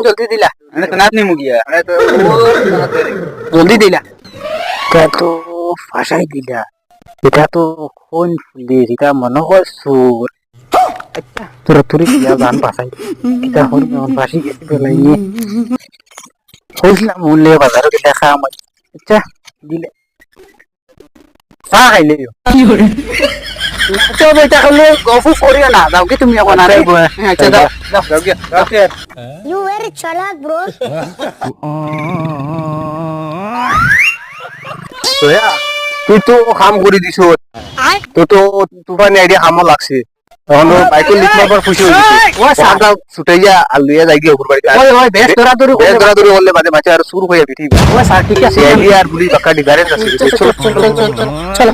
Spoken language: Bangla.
জলদি দিলা মানে তো নাতনি মুগিয়া মানে তো জলদি দিলা এটা তো ফাঁসাই দিলা এটা তো কোন পুলিশ এটা মনে হয় সুর আচ্ছা তোরা তুরি দিয়া গান ফাঁসাই এটা হল ফাঁসি গেছি পেলাই নিয়ে হইছিলাম মূল্যে বাজারও দেখা আমার আচ্ছা দিলে চা খাইলে তো এটা খাইলে গফু করিও না যাও কি তুমি এখন আরে আচ্ছা দাও যাও গিয়া যাও কে You very chalak, bro. তোয়া তুই তো কাম করে দিছ তো তো তুফানি আইডিয়া কামও লাগছে তখন বাইকের লিখ নাম্বার খুশি হয়ে গেছে ও সাদা ছুটাইয়া আলুয়া যাই গিয়ে উপর বাড়ি ওই ওই বেশ তোরা তোর বেশ দৌড়াদৌড়ি করলে মাঝে মাঝে আর শুরু হয়ে বিঠি ও স্যার ঠিক আছে আইডিয়া আর গুলি বাক্কা ডিফারেন্স আছে চলো